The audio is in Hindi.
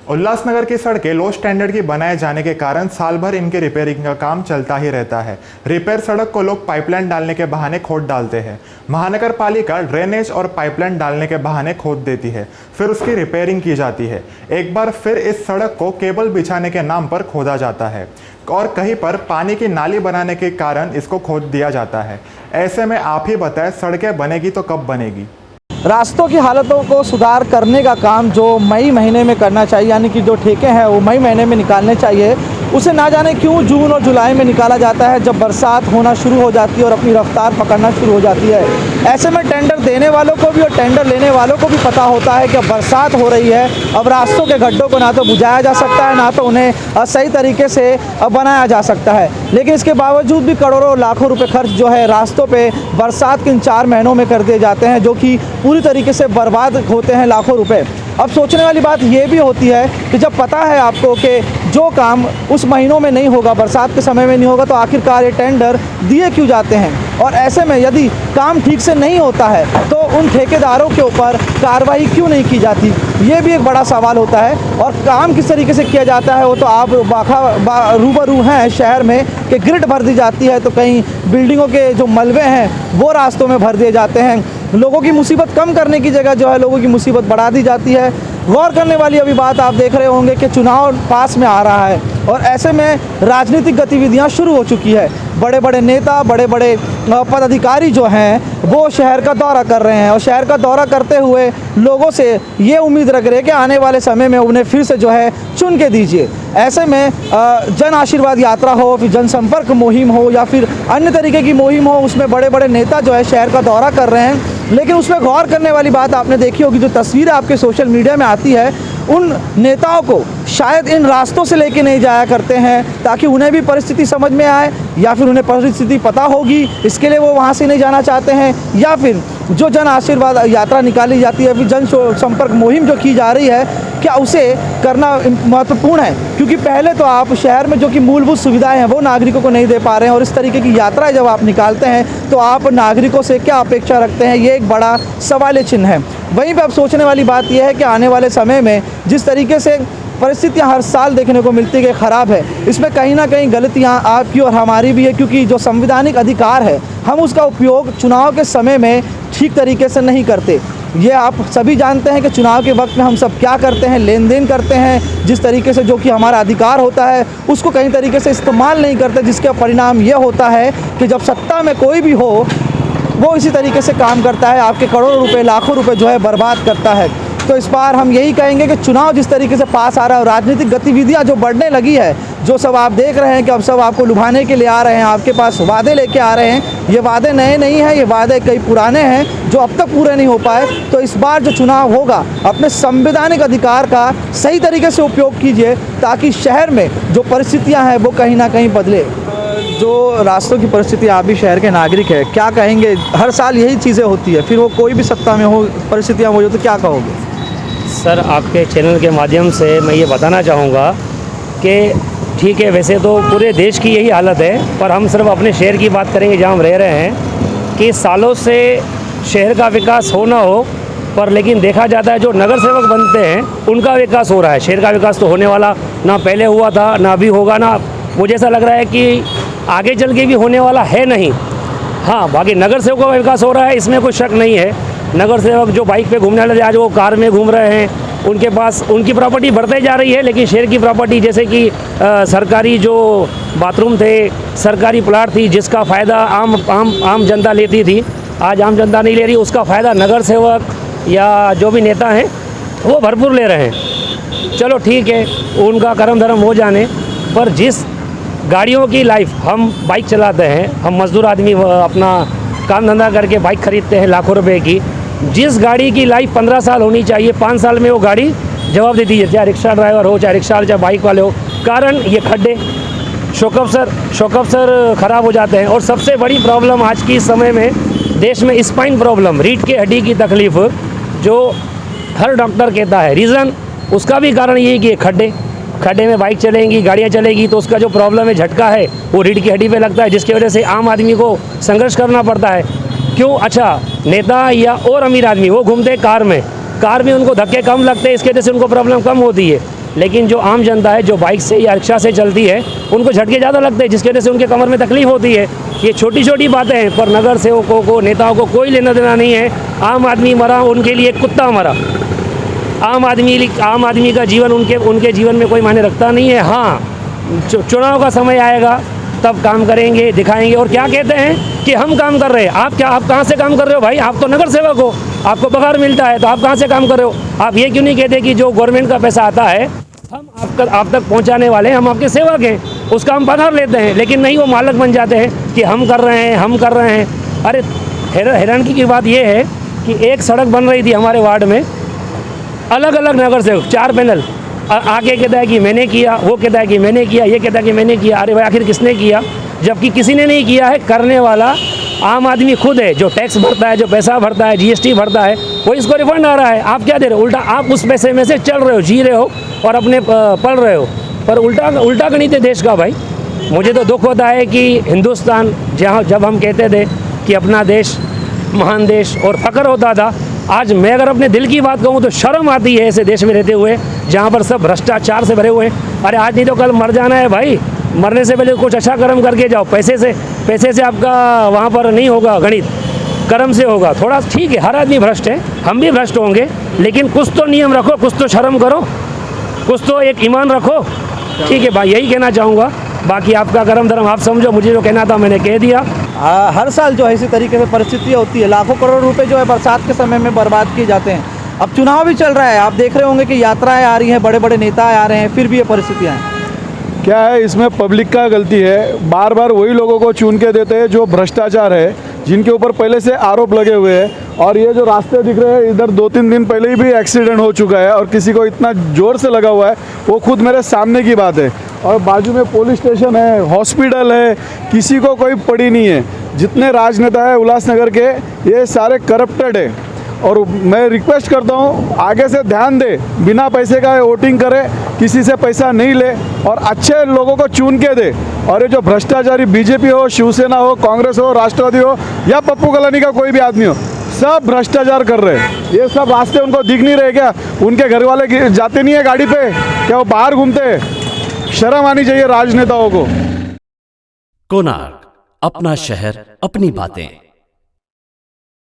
उल्लासनगर की सड़कें लो स्टैंडर्ड की बनाए जाने के कारण साल भर इनके रिपेयरिंग का काम चलता ही रहता है। रिपेयर सड़क को लोग पाइपलाइन डालने के बहाने खोद डालते हैं। महानगर पालिका ड्रेनेज और पाइपलाइन डालने के बहाने खोद देती है, फिर उसकी रिपेयरिंग की जाती है। एक बार फिर इस सड़क को केबल बिछाने के नाम पर खोदा जाता है और कहीं पर पानी की नाली बनाने के कारण इसको खोद दिया जाता है। ऐसे में आप ही बताएं, सड़कें बनेगी तो कब बनेगी। रास्तों की हालतों को सुधार करने का काम जो मई महीने में करना चाहिए, यानी कि जो ठेके हैं वो मई महीने में निकालने चाहिए, उसे ना जाने क्यों जून और जुलाई में निकाला जाता है, जब बरसात होना शुरू हो जाती है और अपनी रफ्तार पकड़ना शुरू हो जाती है। ऐसे में टेंडर देने वालों को भी और टेंडर लेने वालों को भी पता होता है कि अब बरसात हो रही है, अब रास्तों के गड्ढों को ना तो बुझाया जा सकता है, ना तो उन्हें सही तरीके से बनाया जा सकता है। लेकिन इसके बावजूद भी करोड़ों लाखों रुपये खर्च जो है रास्तों पर बरसात के इन 4 महीनों में कर दिए जाते हैं, जो कि पूरी तरीके से बर्बाद होते हैं लाखों रुपए। अब सोचने वाली बात ये भी होती है कि जब पता है आपको कि जो काम उस महीनों में नहीं होगा, बरसात के समय में नहीं होगा, तो आखिरकार ये टेंडर दिए क्यों जाते हैं। और ऐसे में यदि काम ठीक से नहीं होता है तो उन ठेकेदारों के ऊपर कार्रवाई क्यों नहीं की जाती, ये भी एक बड़ा सवाल होता है। और काम किस तरीके से किया जाता है वो तो आप रूबरू हैं शहर में कि ग्रिड भर दी जाती है, तो कहीं बिल्डिंगों के जो मलबे हैं वो रास्तों में भर दिए जाते हैं। लोगों की मुसीबत कम करने की जगह जो है लोगों की मुसीबत बढ़ा दी जाती है। गौर करने वाली अभी बात आप देख रहे होंगे कि चुनाव पास में आ रहा है और ऐसे में राजनीतिक गतिविधियां शुरू हो चुकी है। बड़े बड़े नेता, बड़े बड़े पदाधिकारी जो हैं वो शहर का दौरा कर रहे हैं और शहर का दौरा करते हुए लोगों से ये उम्मीद रख रहे हैं कि आने वाले समय में उन्हें फिर से जो है चुन के दीजिए। ऐसे में जन आशीर्वाद यात्रा हो, फिर जनसंपर्क मुहिम हो या फिर अन्य तरीके की मुहिम हो, उसमें बड़े बड़े नेता जो है शहर का दौरा कर रहे हैं। लेकिन उसमें गौर करने वाली बात आपने देखी होगी, जो तस्वीरें आपके सोशल मीडिया में आती है, उन नेताओं को शायद इन रास्तों से लेके नहीं जाया करते हैं ताकि उन्हें भी परिस्थिति समझ में आए, या फिर उन्हें परिस्थिति पता होगी इसके लिए वो वहाँ से नहीं जाना चाहते हैं, या फिर जो जन आशीर्वाद यात्रा निकाली जाती है, फिर जन संपर्क मुहिम जो की जा रही है, क्या उसे करना महत्वपूर्ण है। क्योंकि पहले तो आप शहर में जो कि मूलभूत सुविधाएं हैं वो नागरिकों को नहीं दे पा रहे हैं, और इस तरीके की यात्राएं जब आप निकालते हैं तो आप नागरिकों से क्या अपेक्षा रखते हैं, ये एक बड़ा सवाल चिन्ह है। वहीं पर अब सोचने वाली बात यह है कि आने वाले समय में जिस तरीके से परिस्थितियां हर साल देखने को मिलती है कि ख़राब है, इसमें कहीं ना कहीं गलतियां आपकी और हमारी भी है, क्योंकि जो संवैधानिक अधिकार है हम उसका उपयोग चुनाव के समय में ठीक तरीके से नहीं करते। ये आप सभी जानते हैं कि चुनाव के वक्त में हम सब क्या करते हैं, लेन देन करते हैं जिस तरीके से, जो कि हमारा अधिकार होता है उसको कहीं तरीके से इस्तेमाल नहीं करते, जिसका परिणाम ये होता है कि जब सत्ता में कोई भी हो वो इसी तरीके से काम करता है, आपके करोड़ों रुपए, लाखों रुपए जो है बर्बाद करता है। तो इस बार हम यही कहेंगे कि चुनाव जिस तरीके से पास आ रहा है और राजनीतिक गतिविधियां जो बढ़ने लगी है, जो सब आप देख रहे हैं कि अब सब आपको लुभाने के लिए आ रहे हैं, आपके पास वादे लेके आ रहे हैं, ये वादे नए नहीं हैं, ये वादे कई पुराने हैं जो अब तक पूरे नहीं हो पाए। तो इस बार जो चुनाव होगा अपने संवैधानिक अधिकार का सही तरीके से उपयोग कीजिए ताकि शहर में जो परिस्थितियाँ हैं वो कहीं ना कहीं बदले। जो रास्तों की परिस्थिति, आप भी शहर के नागरिक हैं, क्या कहेंगे। हर साल यही चीज़ें होती है, फिर वो कोई भी सत्ता में हो, परिस्थितियाँ हो, तो क्या कहोगे। सर, आपके चैनल के माध्यम से मैं ये बताना चाहूँगा कि ठीक है, वैसे तो पूरे देश की यही हालत है, पर हम सिर्फ अपने शहर की बात करेंगे जहाँ हम रह रहे हैं, कि सालों से शहर का विकास हो ना हो, पर लेकिन देखा जाता है जो नगर सेवक बनते हैं उनका विकास हो रहा है। शहर का विकास तो होने वाला ना पहले हुआ था, ना अभी होगा, ना मुझे ऐसा लग रहा है कि आगे चल के भी होने वाला है नहीं। हाँ, बाकी नगर सेवकों का विकास हो रहा है, इसमें कोई शक नहीं है। नगर सेवक जो बाइक पे घूमने वाले थे आज वो कार में घूम रहे हैं, उनके पास उनकी प्रॉपर्टी बढ़ते जा रही है, लेकिन शहर की प्रॉपर्टी जैसे कि सरकारी जो बाथरूम थे, सरकारी प्लाट थी, जिसका फ़ायदा आम जनता लेती थी, आज आम जनता नहीं ले रही। उसका फ़ायदा नगर सेवक या जो भी नेता हैं वो भरपूर ले रहे हैं। चलो ठीक है, उनका कर्म धर्म हो जाने, पर जिस गाड़ियों की लाइफ, हम बाइक चलाते हैं, हम मजदूर आदमी अपना काम धंधा करके बाइक खरीदते हैं लाखों रुपए की, जिस गाड़ी की लाइफ 15 साल होनी चाहिए, 5 साल में वो गाड़ी जवाब देती है, चाहे रिक्शा ड्राइवर हो, चाहे रिक्शा चाहे बाइक वाले हो। कारण ये खड्डे, शॉक अब्जर्वर ख़राब हो जाते हैं। और सबसे बड़ी प्रॉब्लम आज की समय में देश में स्पाइन प्रॉब्लम, रीढ़ की हड्डी की तकलीफ़, जो हर डॉक्टर कहता है। रीज़न उसका भी कारण ये है कि खड्डे में बाइक चलेंगी, गाड़ियाँ चलेगी तो उसका जो प्रॉब्लम है, झटका है, वो रीढ़ की हड्डी पे लगता है, जिसकी वजह से आम आदमी को संघर्ष करना पड़ता है। क्यों? अच्छा, नेता या और अमीर आदमी वो घूमते हैं कार में उनको धक्के कम लगते हैं, इसके वजह से उनको प्रॉब्लम कम होती है। लेकिन जो आम जनता है, जो बाइक से या रिक्शा से चलती है, उनको झटके ज़्यादा लगते हैं, जिसकी वजह से उनके कमर में तकलीफ होती है। ये छोटी छोटी बातें हैं, पर नगर सेवकों को, नेताओं को कोई लेना देना नहीं है। आम आदमी मरा, उनके लिए कुत्ता मरा। आम आदमी का जीवन उनके जीवन में कोई मायने रखता नहीं है। हाँ, चुनाव का समय आएगा तब काम करेंगे, दिखाएंगे। और क्या कहते हैं कि हम काम कर रहे हैं। आप कहाँ से काम कर रहे हो भाई? आप तो नगर सेवक हो, आपको पगार मिलता है, तो आप कहाँ से काम कर रहे हो? आप ये क्यों नहीं कहते कि जो गवर्नमेंट का पैसा आता है हम आप तक पहुंचाने वाले हैं, हम आपके सेवक हैं, उसका हम पगार लेते हैं। लेकिन नहीं, वो मालक बन जाते हैं कि हम कर रहे हैं। अरे हैरानगी की बात यह है कि एक सड़क बन रही थी हमारे वार्ड में, अलग अलग नगर सेवक, 4 पैनल आके कहता है कि मैंने किया, वो कहता है कि मैंने किया, ये कहता है कि मैंने किया। अरे भाई, आखिर किसने किया? जबकि किसी ने नहीं किया है। करने वाला आम आदमी खुद है, जो टैक्स भरता है, जो पैसा भरता है, जीएसटी भरता है, वो इसको रिफंड आ रहा है। आप क्या दे रहे हो? उल्टा आप उस पैसे में से चल रहे हो, जी रहे हो और अपने पल रहे हो, पर उल्टा गणित है देश का भाई। मुझे तो दुख होता है कि हिंदुस्तान, जब हम कहते थे कि अपना देश महान देश और फ़ख्र होता था, आज मैं अगर अपने दिल की बात कहूँ तो शर्म आती है ऐसे देश में रहते हुए जहाँ पर सब भ्रष्टाचार से भरे हुए हैं। अरे आज नहीं तो कल मर जाना है भाई, मरने से पहले कुछ अच्छा कर्म करके जाओ। पैसे से आपका वहाँ पर नहीं होगा गणित, कर्म से होगा। थोड़ा ठीक है, हर आदमी भ्रष्ट है, हम भी भ्रष्ट होंगे, लेकिन कुछ तो नियम रखो, कुछ तो शर्म करो, कुछ तो एक ईमान रखो। ठीक है भाई, यही कहना चाहूँगा। बाकी आपका कर्म धर्म आप समझो, मुझे जो कहना था मैंने कह दिया। हर साल जो है इसी तरीके से परिस्थितियाँ होती है, लाखों करोड़ रुपए जो है बरसात के समय में बर्बाद किए जाते हैं। अब चुनाव भी चल रहा है, आप देख रहे होंगे कि यात्राएं आ रही हैं, बड़े बड़े नेता आ रहे हैं, फिर भी ये परिस्थितियाँ हैं। क्या है, इसमें पब्लिक का गलती है। बार बार वही लोगों को चुन के देते हैं जो भ्रष्टाचार है, जिनके ऊपर पहले से आरोप लगे हुए हैं। और ये जो रास्ते दिख रहे हैं, इधर 2-3 दिन पहले ही भी एक्सीडेंट हो चुका है और किसी को इतना ज़ोर से लगा हुआ है, वो खुद मेरे सामने की बात है। और बाजू में पुलिस स्टेशन है, हॉस्पिटल है, किसी को कोई पड़ी नहीं है। जितने राजनेता हैं उल्लासनगर के, ये सारे करप्टेड है। और मैं रिक्वेस्ट करता हूँ, आगे से ध्यान दे, बिना पैसे का वोटिंग करे, किसी से पैसा नहीं ले और अच्छे लोगों को चुन के दे। और ये जो भ्रष्टाचारी बीजेपी हो, शिवसेना हो, कांग्रेस हो, राष्ट्रवादी हो या पप्पू कलानी का कोई भी आदमी हो, सब भ्रष्टाचार कर रहे हैं। ये सब रास्ते उनको दिख नहीं रहे क्या? उनके घर वाले जाते नहीं है गाड़ी पे क्या? वो बाहर घूमते हैं? शर्म आनी चाहिए राजनेताओं को। कोणार्क, अपना शहर, अपनी बातें।